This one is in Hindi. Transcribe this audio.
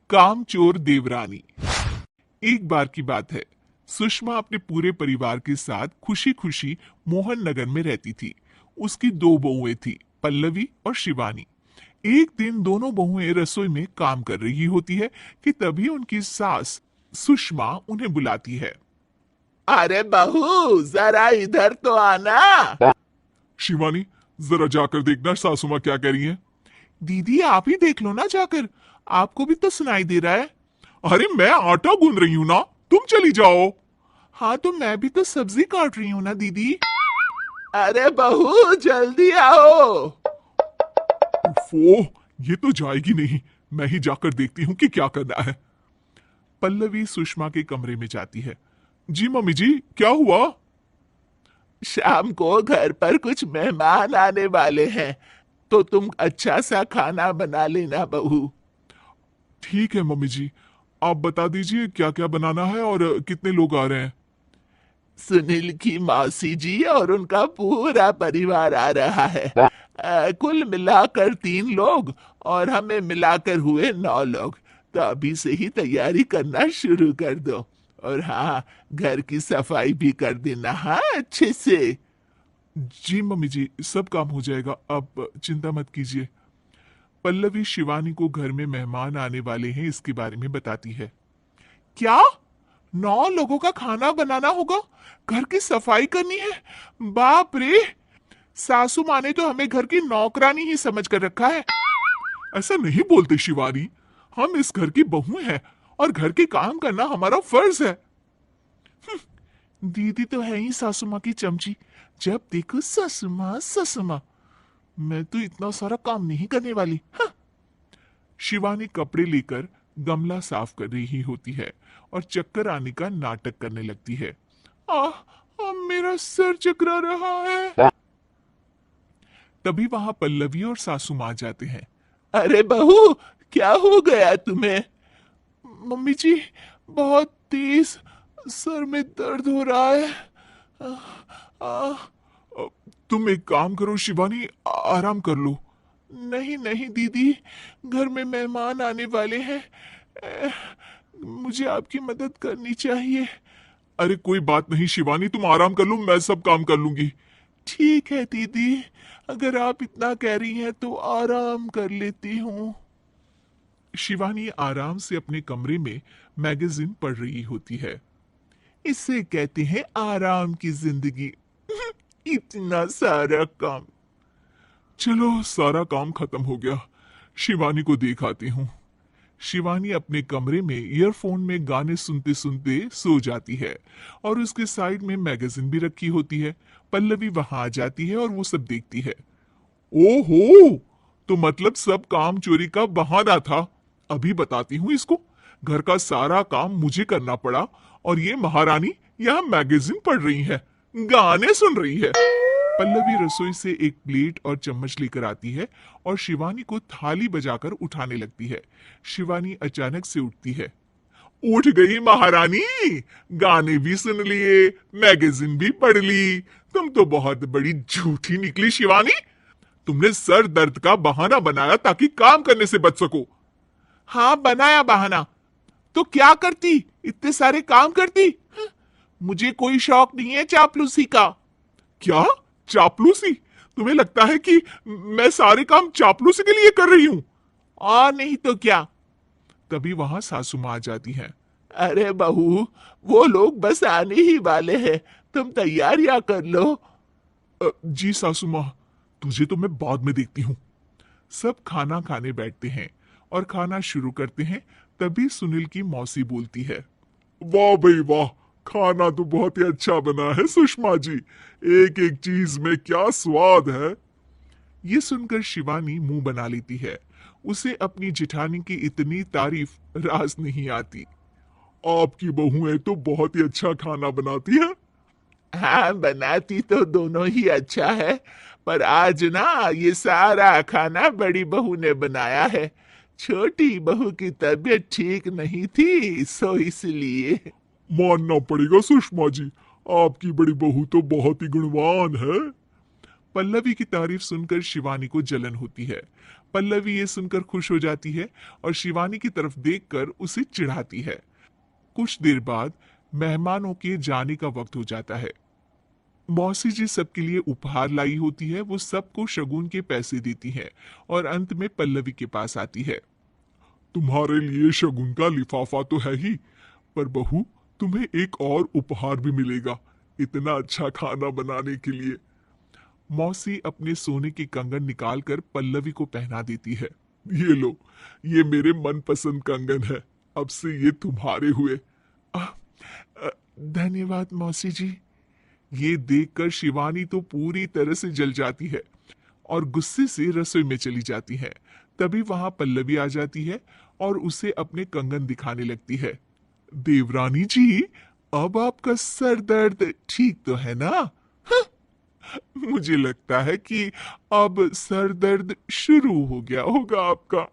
कामचोर देवरानी। एक बार की बात है, सुषमा अपने पूरे परिवार के साथ खुशी खुशी मोहन नगर में रहती थी। उसकी दो बहुएं थी, पल्लवी और शिवानी। एक दिन दोनों बहुएं रसोई में काम कर रही होती है कि तभी उनकी सास सुषमा उन्हें बुलाती है। अरे बहू, जरा इधर तो आना। शिवानी, जरा जाकर देखना सासू माँ क्या कह रही है। दीदी आप ही देख लो ना जाकर, आपको भी तो सुनाई दे रहा है। अरे मैं आटा गूंद रही हूँ ना, तुम चली जाओ। हाँ तो मैं भी तो सब्जी काट रही हूँ ना दीदी। अरे बहू जल्दी आओ। उफ़ो, ये तो जाएगी नहीं। मैं ही जाकर देखती हूँ कि क्या करना है। पल्लवी सुषमा के कमरे में जाती है। जी मम्मी जी, क्या हुआ? शाम को घर पर कुछ मेहमान आने वाले हैं, तो तुम अच्छा सा खाना बना लेना बहू। ठीक है मम्मी जी, आप बता दीजिए क्या क्या बनाना है और कितने लोग आ रहे हैं। सुनील की मौसी जी और उनका पूरा परिवार आ रहा है। कुल मिलाकर 3 लोग और हमें मिलाकर हुए 9 लोग। तो अभी से ही तैयारी करना शुरू कर दो। और हाँ, घर की सफाई भी कर देना, हाँ अच्छे से। जी मम्मी जी, सब काम हो जाएगा, आप चिंता मत कीजिए। पल्लवी शिवानी को घर में मेहमान आने वाले हैं इसके बारे में बताती है। क्या? 9 लोगों का खाना बनाना होगा, घर की सफाई करनी है? बाप रे, सासू माँ ने तो हमें घर की नौकरानी ही समझ कर रखा है। ऐसा नहीं बोलते शिवानी, हम इस घर की बहू हैं और घर के काम करना हमारा फर्ज है। दीदी तो है ही सासू माँ की चमची, जब देखो सासू माँ सासू माँ। मैं तो इतना सारा काम नहीं करने वाली। हाँ। शिवानी कपड़े लेकर गमला साफ कर रही होती है और चक्कर आने का नाटक करने लगती है। मेरा सर चकरा रहा है। तभी वहां पल्लवी और सासू माँ जाते हैं। अरे बहू, क्या हो गया तुम्हें? मम्मी जी, बहुत तेज सर में दर्द हो रहा है। आ, आ, तुम एक काम करो शिवानी, आराम कर लो। नहीं नहीं दीदी, घर में मेहमान आने वाले हैं, मुझे आपकी मदद करनी चाहिए। अरे कोई बात नहीं शिवानी, तुम आराम कर लो, मैं सब काम कर लूंगी। ठीक है दीदी, अगर आप इतना कह रही हैं तो आराम कर लेती हूँ। शिवानी आराम से अपने कमरे में मैगजीन पढ़ रही होती है। इसे कहते हैं आराम की जिंदगी। इतना सारा काम। चलो सारा काम खत्म हो गया, शिवानी को देख आती हूँ। शिवानी अपने कमरे में ईयरफोन में गाने सुनते सुनते सो जाती है और उसके साइड में मैगजीन भी रखी होती है। पल्लवी वहां आ जाती है और वो सब देखती है। ओहो, तो मतलब सब काम चोरी का बहाना था। अभी बताती हूँ इसको। घर का सारा काम मुझे करना पड़ा और ये महारानी यहाँ मैगजीन पढ़ रही है, गाने सुन रही है। पल्लवी रसोई से एक प्लेट और चम्मच लेकर आती है और शिवानी को थाली बजाकर उठाने लगती है। शिवानी अचानक से उठती है। उठ गई महारानी, गाने भी सुन लिए, मैगजीन भी पढ़ ली। तुम तो बहुत बड़ी झूठी निकली शिवानी। तुमने सर दर्द का बहाना बनाया ताकि काम करने से बच सको। हाँ बनाया बहाना, तो क्या करती, इतने सारे काम करती। मुझे कोई शौक नहीं है चापलूसी का। क्या चापलूसी? तुम्हें लगता है कि मैं सारे काम चापलूसी के लिए कर रही हूं? और नहीं तो क्या। तभी वहां सासू माँ आ जाती हैं। अरे बहू, वो लोग बस आने ही वाले हैं, तुम तैयारियां कर लो। जी सासू माँ, तुझे तो मैं बाद में देखती हूँ। सब खाना खाने बैठते हैं और खाना शुरू करते हैं। तभी सुनील की मौसी बोलती है। वाह भाई वाह, खाना तो बहुत ही अच्छा बना है सुषमा जी, एक एक चीज में क्या स्वाद है। ये सुनकर शिवानी मुंह बना लेती है। उसे अपनी जेठानी की इतनी तारीफ रास नहीं आती। आपकी बहुएं तो बहुत ही अच्छा खाना बनाती है। हाँ, बनाती तो दोनों ही अच्छा है, पर आज ना ये सारा खाना बड़ी बहू ने बनाया है। छोटी बहू की तबीयत ठीक नहीं थी, सो इसलिए। मानना पड़ेगा सुषमा जी, आपकी बड़ी बहू तो बहुत ही गुणवान है। पल्लवी की तारीफ सुनकर शिवानी को जलन होती है। पल्लवी ये सुनकर खुश हो जाती है और शिवानी की तरफ देखकर उसे चिढ़ाती है। कुछ देर बाद मेहमानों के जाने का वक्त हो जाता है। मौसी जी सबके लिए उपहार लाई होती है, वो सबको शगुन के पैसे देती है और अंत में पल्लवी के पास आती है। तुम्हारे लिए शगुन का लिफाफा तो है ही, पर बहू तुम्हें एक और उपहार भी मिलेगा इतना अच्छा खाना बनाने के लिए। मौसी अपने सोने के कंगन निकालकर पल्लवी को पहना देती है। ये लो, ये मेरे मनपसंद कंगन है, अब से ये तुम्हारे हुए। आ, आ, धन्यवाद मौसी जी। ये देखकर शिवानी तो पूरी तरह से जल जाती है और गुस्से से रसोई में चली जाती है। तभी वहां पल्लवी आ जाती है और उसे अपने कंगन दिखाने लगती है। देवरानी जी, अब आपका सर दर्द ठीक तो है ना? हाँ, मुझे लगता है कि अब सर दर्द शुरू हो गया होगा आपका।